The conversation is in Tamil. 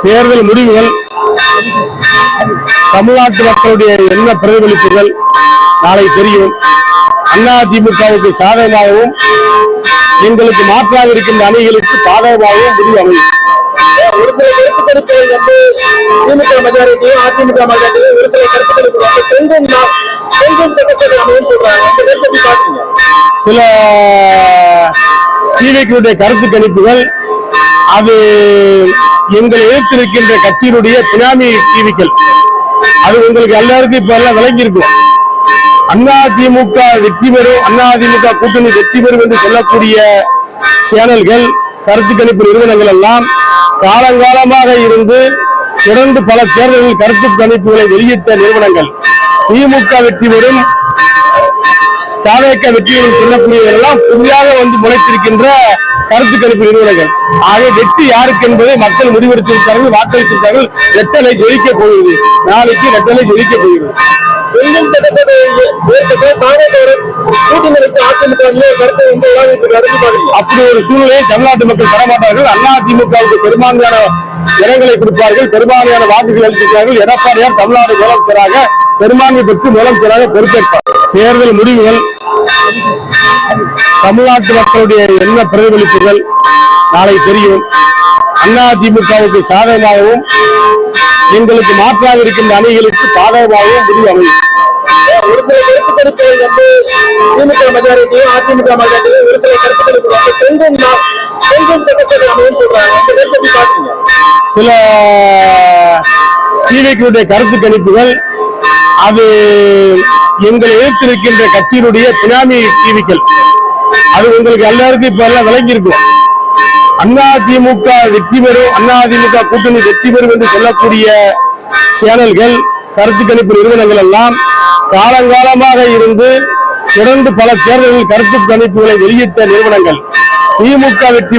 தேர்தல் முடிவுகள் தமிழ்நாட்டு மக்களுடைய என்ன பிரதிபலிப்புகள் நாளை தெரியும். அதிமுகவுக்கு சாதகமாகவும் எங்களுக்கு மாற்றாக இருக்கின்ற அணிகளுக்கு பாதகமாகவும் முடிவு அமையும். ஒரு சில கருத்துக்கள் வந்து திமுக மெஜாரிட்டியும் அதிமுக மெஜாரிட்டியும் ஒரு சில கருத்துக்கள் கொஞ்சம் சட்டசபை அமையும் சொல்றாங்க. சில டிவிக்களுடைய கருத்து கணிப்புகள் அது எங்களை எதிர்த்திருக்கின்ற கட்சியினுடைய பினாமி டிவிக்கள். அது உங்களுக்கு எல்லாருக்கும் இப்ப எல்லாம் விளங்கி இருக்கும். அதிமுக வெற்றி பெறும், அதிமுக கூட்டணி வெற்றி பெறும் என்று சொல்லக்கூடிய சேனல்கள், கருத்து கணிப்பு நிறுவனங்கள் எல்லாம் காலங்காலமாக இருந்து தொடர்ந்து பல தேர்தல்களில் கருத்து கணிப்புகளை வெளியிட்ட நிறுவனங்கள். திமுக வெற்றி பெறும், தாவேக வெற்றி பெறும் சொல்லக்கூடியவர்களெல்லாம் புதிதாக வந்து முளைத்திருக்கின்ற கருத்து கணிப்பு நிறுவனங்கள். ஆக வெற்றி யாருக்கு என்பதை மக்கள் முடிவெடுத்திருக்கிறார்கள், வாக்களித்திருக்கிறார்கள். ரெட்டலை ஜெயிக்க போகிறது, நாளைக்கு ரெட்டலை ஜெயிக்க போகிறது. கொஞ்சம் சட்டசபை அப்படி ஒரு சூழ்நிலையை தமிழ்நாட்டு மக்கள் தரமாட்டார்கள். அதிமுகவுக்கு பெரும்பான்மையான இடங்களை கொடுப்பார்கள், பெரும்பான்மையான வாக்குகள் அளித்திருக்கிறார்கள். எடப்பாடியார் தமிழ்நாடு முதலமைச்சராக பெரும்பான்மை பெற்று முதலமைச்சராக பொறுப்பேற்பார். தேர்தல் முடிவுகள் தமிழ்நாட்டு மக்களுடைய என்ன பிரதிபலிப்புகள் நாளை தெரியும். அதிமுகவுக்கு சாதகமாகவும் எங்களுக்கு மாற்றாக இருக்கின்ற அணிகளுக்கு பாதகமாகவும் முடிவு அமையும். ஒரு சில கருத்துக்கள் வந்து திமுக மெஜாரிட்டியும் அதிமுக மெஜாரிட்டியும் ஒரு சில கருத்துக்கள் கொஞ்சம் சட்டசபை அமையும் சொல்றாங்க. சில டிவிக்களுடைய கருத்து கணிப்புகள் அது எங்களை எதிர்த்திருக்கின்ற கட்சியினுடைய பினாமி டிவிக்கள். அது உங்களுக்கு எல்லாருக்கும் இப்ப எல்லாம் விளங்கி இருக்கும். அதிமுக வெற்றி பெறும், அதிமுக கூட்டணி வெற்றி பெறும் என்று சொல்லக்கூடிய சேனல்கள், கருத்து கணிப்பு நிறுவனங்கள் எல்லாம் காலங்காலமாக இருந்து தொடர்ந்து பல தேர்தல்களில் கருத்து கணிப்புகளை வெளியிட்ட நிறுவனங்கள். திமுக வெற்றி